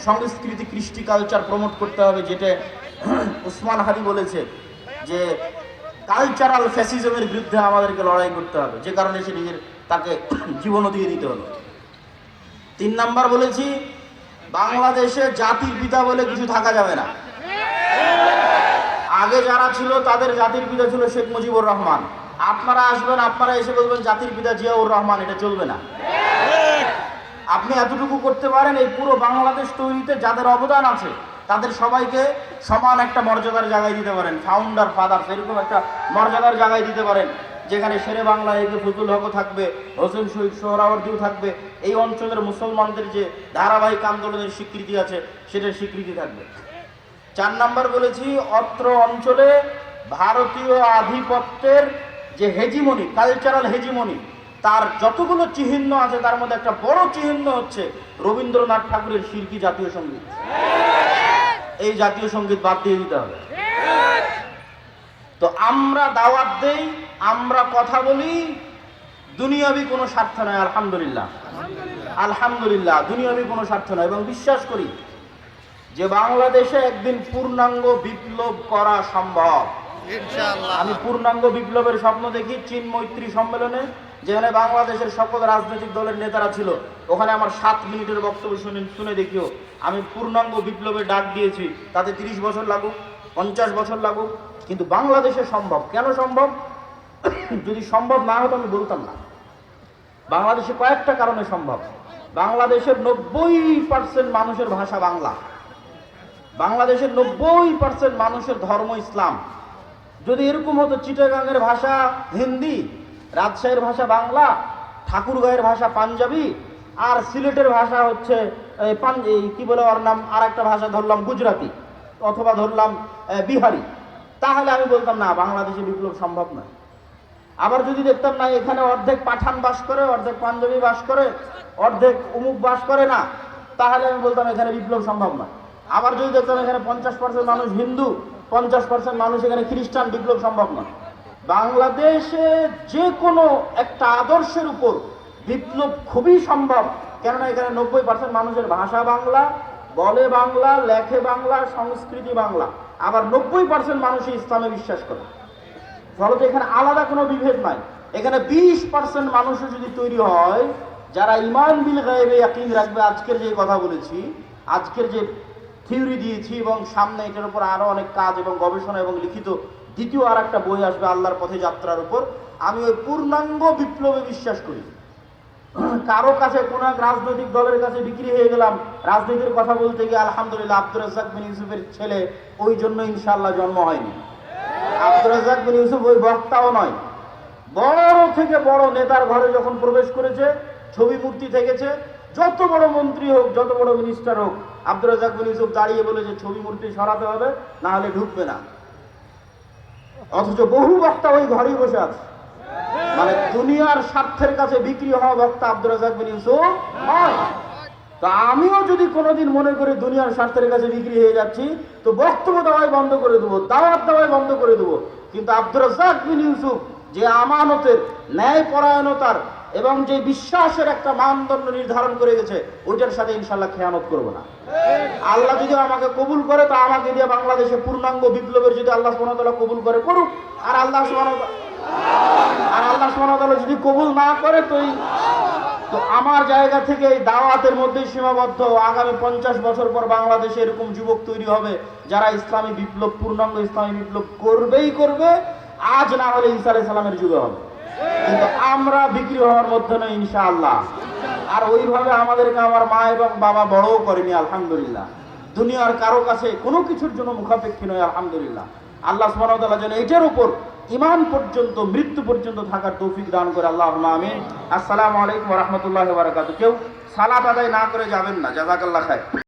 সংস্কৃতি কৃষ্টি culture promote করতে হবে, যেটা উসমান হাদি বলেছে যে কালচারাল ফ্যাসিজমের বিরুদ্ধে আমাদেরকে লড়াই করতে হবে, যে কারণে সে তাকে জীবনও দিয়ে দিতে হলো। 3 নাম্বার বলেছি, বাংলাদেশে জাতির পিতা বলে কিছু থাকা যাবে না। আগে যারা ছিল তাদের জাতির পিতা ছিল শেখ মুজিবুর রহমান। আপনারা আসবেন, আপনারা এসে বলবেন জাতির পিতা জিয়াউর রহমান, এটা চলবে না। আপনি এতটুকু করতে পারেন, এই পুরো বাংলাদেশ তৈরিতে যাদের অবদান আছে তাদের সবাইকে সমান একটা মর্যাদার জায়গায় দিতে পারেন। ফাউন্ডার ফাদার এরকম একটা মর্যাদার জায়গায় দিতে পারেন, যেখানে শেরে বাংলা একে ফজলুল হকও থাকবে, হোসেন শহীদ সোহরাওয়ার্দীও থাকবে। এই অঞ্চলের মুসলমানদের যে ধারাবাহিক আন্দোলনের স্বীকৃতি আছে সেটার স্বীকৃতি থাকবে। 4 নাম্বার বলেছি, অত্র অঞ্চলে ভারতীয় আধিপত্যের যে হেজিমনি, কালচারাল হেজিমনি, তার যতগুলো চিহ্ন আছে তার মধ্যে একটা বড় চিহ্ন হচ্ছে রবীন্দ্রনাথ ঠাকুরের শিরকি জাতীয় সঙ্গীত। এই জাতীয় সঙ্গীত বাদ দিয়ে দিতে হবে। তো আমরা দাওয়াত দেই, আমরা কথা বলি, দুনিয়াবি কোনো স্বার্থ নয়। আলহামদুলিল্লাহ, আলহামদুলিল্লাহ, দুনিয়াবি কোনো স্বার্থ নয়। এবং বিশ্বাস করি যে বাংলাদেশে একদিন পূর্ণাঙ্গ বিপ্লব করা সম্ভব। আমি পূর্ণাঙ্গ বিপ্লবের স্বপ্ন দেখি চীন মৈত্রী সম্মেলনে, যেখানে বাংলাদেশের সকল রাজনৈতিক দলের নেতারা ছিল। ওখানে আমার 7 মিনিটের বক্তব্য শুনে দেখিও। আমি পূর্ণাঙ্গ বিপ্লবের ডাক দিয়েছি, তাতে 30 বছর লাগুক, 50 বছর লাগুক, কিন্তু বাংলাদেশে সম্ভব। কেন সম্ভব? যদি সম্ভব না হতো আমি বলতাম না। বাংলাদেশে কয়েকটা কারণে সম্ভব। বাংলাদেশের 90% মানুষের ভাষা বাংলা, বাংলাদেশের 90% মানুষের ধর্ম ইসলাম। যদি এরকম হতো চিটাগাংয়ের ভাষা হিন্দি, রাজশাহীর ভাষা বাংলা, ঠাকুরগাঁয়ের ভাষা পাঞ্জাবি, আর সিলেটের ভাষা হচ্ছে কি বলে ওর নাম, আর একটা ভাষা ধরলাম গুজরাটি অথবা ধরলাম বিহারি, তাহলে আমি বলতাম না, বাংলাদেশে বিপ্লব সম্ভব না। আবার যদি দেখতাম না এখানে অর্ধেক পাঠান বাস করে, অর্ধেক পাঞ্জাবি বাস করে, অর্ধেক অমুক বাস করে না, তাহলে আমি বলতাম এখানে বিপ্লব সম্ভব না। আবার যদি দেখতাম এখানে 50% মানুষ হিন্দু, 50% মানুষ এখানে খ্রিস্টান, বিপ্লব সম্ভব না। বাংলাদেশে যে কোনো একটা আদর্শের উপর বিপ্লব খুবই সম্ভব, কেননা এখানে 90% মানুষের ভাষা বাংলা, বলে বাংলা, লেখে বাংলা, সংস্কৃতি বাংলা। আবার 90% মানুষই ইসলামে বিশ্বাস করে। ফলত এখানে আলাদা কোনো বিভেদ নাই। এখানে 20% মানুষও যদি তৈরি হয় যারা ঈমান বিল গায়বে ইয়াকিন রাখবে, আজকের যে কথা বলেছি, আজকের যে থিওরি দিয়েছি, এবং সামনে এটার উপর আরো অনেক কাজ এবং গবেষণা এবং লিখিত দ্বিতীয় আর একটা বই আসবে আল্লাহর পথে যাত্রার উপর। আমি ওই পূর্ণাঙ্গ বিপ্লবে বিশ্বাস করি। কারো কাছে কোন এক রাজনৈতিক দলের কাছে বিক্রি হয়ে গেলাম রাজনীতির কথা বলতে গিয়ে, আলহামদুলিল্লাহ আব্দুর রাজ্জাক বিন ইউসুফের ছেলে, ওই জন্য ইনশাআল্লাহ জন্ম হয়নি। আব্দুর রাজ্জাক বিন ইউসুফ ওই বক্তাও নয়। বড় থেকে বড় নেতার ঘরে যখন প্রবেশ করেছে, ছবি মূর্তি থেকেছে, যত বড় মন্ত্রী হোক, যত বড় মিনিস্টার হোক, আব্দুর রাজ্জাক বিন ইউসুফ দাঁড়িয়ে বলে যে ছবি মূর্তি সরাতে হবে, না হলে ঢুকবে না। অথচ বহু বক্তা ওই ঘরেই বসে আছে। মানে দুনিয়ার স্বার্থের কাছে বিক্রি হওয়া বক্তা আব্দুর রাজ্জাক বিন ইউসুফ নয়। তা আমিও যদি কোনোদিন মনে করি দুনিয়ার স্বার্থের কাছে বিক্রি হয়ে যাচ্ছি, তো বক্তব্য দেওয়াই বন্ধ করে দেবো, দাওয়াত দেওয়াই বন্ধ করে দেবো। কিন্তু আব্দুর রাজ্জাক বিন ইউসুফ যে আমানতের, ন্যায় পরায়ণতার এবং যে বিশ্বাসের একটা মানদণ্ড নির্ধারণ করে গেছে, ওইটার সাথে ইনশাআল্লাহ খেয়ানত করবো না। আল্লাহ যদি আমাকে কবুল করে, তা আমাকে দিয়ে বাংলাদেশে পূর্ণাঙ্গ বিপ্লবের যদি আল্লাহ সুবহানাহু ওয়া তাআলা কবুল করে, করুক। আর আল্লাহ সুবহানাহু ওয়া তাআলা যদি কবুল না করে, তো আমার জায়গা থেকে এই দাওয়াতের মধ্যেই সীমাবদ্ধ। আগামী 50 বছর পর বাংলাদেশে এরকম যুবক তৈরি হবে যারা ইসলামী বিপ্লব, পূর্ণাঙ্গ ইসলামী বিপ্লব করবেই করবে। আজ না হলে ঈসা আলাইহিস সালামের যুগে হবে। কিন্তু আমরা বিক্রি হওয়ার মধ্যে নয় ইনশাআল্লাহ। আর ওইভাবে আমাদেরকে আমার মা এবং বাবা বড়ও করেনি, আলহামদুলিল্লাহ। দুনিয়ার কারো কাছে কোনো কিছুর জন্য মুখাপেক্ষী নয়, আলহামদুলিল্লাহ। আল্লাহ সুবহানাহু ওয়া তাআলা যেন এটার উপর ঈমান পর্যন্ত, মৃত্যু পর্যন্ত থাকার তৌফিক দান করে, আল্লাহুম্মা আমিন। আসসালামু আলাইকুম ওয়া রাহমাতুল্লাহি ওয়া বারাকাতুহু। কেউ সালাত আদায় না করে যাবেন না, জাযাকাল্লাহ খায়র।